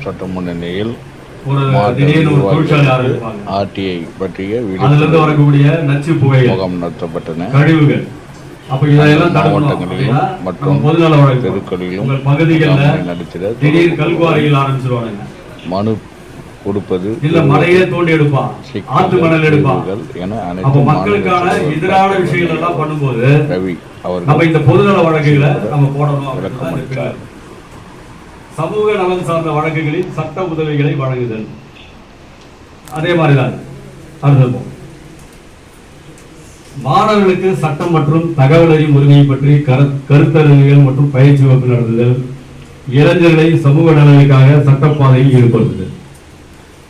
சட்டமுன்னிலையில் RTI பற்றிய முகாம் நடத்தப்பட்டன. மாவட்டங்களிலும் மற்றும் தெருக்களிலும் நடத்திட மனு கொடுப்பது மழையே தோண்டி எடுப்பான், ஆத்து மணல் எடுப்பான் என அனைத்து மக்களுக்கான எதிரான விஷயங்கள் எல்லாம் பண்ணும்போது ரவி நம்ம இந்த பொதுநல வழக்குகளை நம்ம போடணும். சமூக நலன் சார்ந்த வழக்குகளில் சட்ட உதவிகளை வழங்குதல் அதே மாதிரிதான். அடுத்து மாணவர்களுக்கு சட்டம் மற்றும் தகவல் அறியும் உரிமையை பற்றி கருத்தரங்குகள் மற்றும் பயிற்சி வகுப்பு நடத்துதல், இளைஞர்களை சமூக நலனுக்காக சட்டப்பாதையில் ஈடுபடுத்துதல்.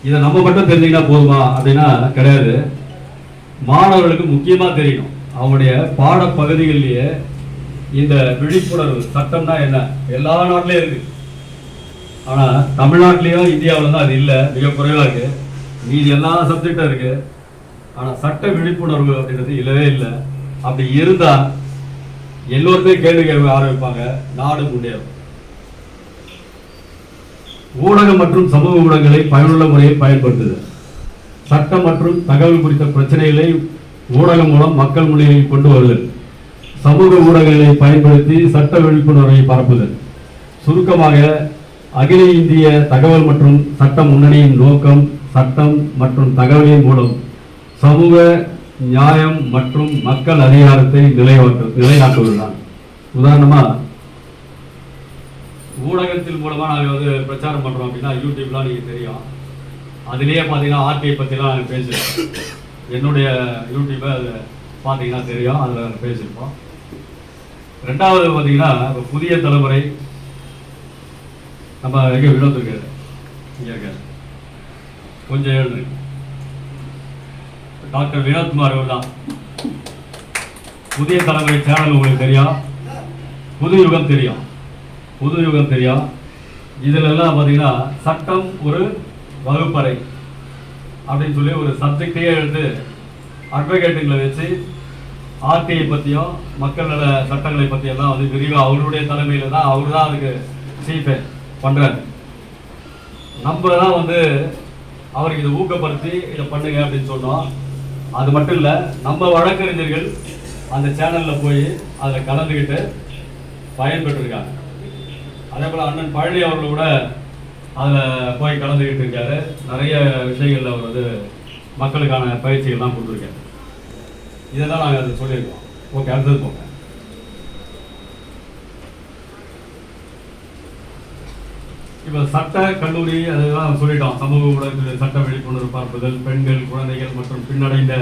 இதை நம்ம மட்டும் தெரிஞ்சுக்கிட்டா போதுமா அப்படின்னா கிடையாது. மாணவர்களுக்கு முக்கியமா தெரியணும். அவங்களுடைய பாட பகுதிகளிலேயே இந்த விழிப்புணர்வு சட்டம்னா என்ன எல்லா நாட்டிலையும் இருக்கு. ஆனா தமிழ்நாட்டிலையும் இந்தியாவில தான் அது இல்லை, மிக குறைவா இருக்கு. மீதி எல்லா சப்ஜெக்டும் இருக்கு. ஆனா சட்ட விழிப்புணர்வு அப்படின்றது இல்லவே இல்லை. அப்படி இருந்தா எல்லோருமே கேள்வி கேட்க ஆரம்பிப்பாங்க, நாடு முன்னேறும். ஊடகம் மற்றும் சமூக ஊடகங்களை பயனுள்ள முறையில் பயன்படுத்துதல், சட்டம் மற்றும் தகவல் குறித்த பிரச்சனைகளை ஊடகம் மூலம் மக்கள் முன்னிலையில் கொண்டு வருதல், சமூக ஊடகங்களை பயன்படுத்தி சட்ட விழிப்புணர்வை பரப்புதல். சுருக்கமாக அகில இந்திய தகவல் மற்றும் சட்ட முன்னணியின் நோக்கம் சட்டம் மற்றும் தகவலின் மூலம் சமூக நியாயம் மற்றும் மக்கள் அதிகாரத்தை நிலைநாட்டுவதுதான். உதாரணமா ஊடகத்தின் மூலமா நாங்கள் பிரச்சாரம் பண்றோம் அப்படின்னா யூடியூப்லாம் நீங்க தெரியும். அதுலேயே பார்த்தீங்கன்னா ஆர்டிஐ பற்றிலாம் நாங்கள் பேசியிருக்கோம். என்னுடைய யூடியூப்பை அதில் பார்த்தீங்கன்னா தெரியும், அதில் நாங்கள் பேசியிருப்போம். ரெண்டாவது பார்த்தீங்கன்னா புதிய தலைமுறை நம்ம எங்கே வினோத்திருக்காரு இங்கே கொஞ்சம் எழுது டாக்டர் வினோத்குமார் அவர் தான். புதிய தலைமுறை சேனல் உங்களுக்கு தெரியும், புது யுகம் தெரியும், புது யுகம் தெரியும். இதுல எல்லாம் பார்த்தீங்கன்னா சட்டம் ஒரு வகுப்பறை அப்படின்னு சொல்லி ஒரு சப்ஜெக்டையே எடுத்து அட்வொகேட்டுங்களை வச்சு ஆர்டிஐ பற்றியும் மக்கள் நல சட்டங்களை பற்றியெல்லாம் விரிவாக அவருடைய தலைமையில் தான் அவர் தான் அதுக்கு சீஃபே பண்ணுறாரு. நம்ம தான் அவருக்கு இதை ஊக்கப்படுத்தி இதை பண்ணுங்க அப்படின்னு சொன்னோம். அது மட்டும் இல்லை, நம்ம வழக்கறிஞர்கள் அந்த சேனலில் போய் அதில் கலந்துக்கிட்டு பயன்பெற்றிருக்காங்க. அதே போல் அண்ணன் பழனி அவர்கள் கூட அதில் போய் கலந்துக்கிட்டு இருக்காரு. நிறைய விஷயங்களில் அவர் மக்களுக்கான பயிற்சிகள்லாம் கொடுத்துருக்காரு. இதெல்லாம் நாங்கள் அதை சொல்லியிருக்கோம். ஓகே, அடுத்தது போங்க. இப்போ சட்ட கல்லூரி அதெல்லாம் சொல்லிட்டோம். சமூக ஊடகத்தில் சட்ட விழிப்புணர்வு பார்ப்புதல், பெண்கள், குழந்தைகள் மற்றும் பின்னடைந்த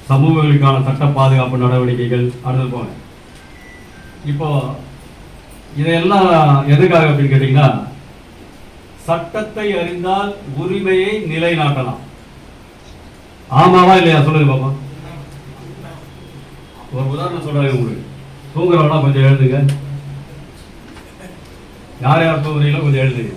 சமூகங்களுக்கான சட்ட பாதுகாப்பு நடவடிக்கைகள். அடுத்தது போங்க. இப்போ இதையெல்லாம் எதுக்காக அப்படின்னு கேட்டீங்கன்னா, சட்டத்தை அறிந்தால் உரிமையை நிலைநாட்டலாம். ஆமாவா இல்லையா சொல்லுங்க பாப்பா. ஒரு உதாரணம் சொல்றாங்க உங்களுக்கு. தூங்குறவனா கொஞ்சம் எழுதுங்க, யார் யார் தூங்குறீங்களோ கொஞ்சம் எழுதுங்க.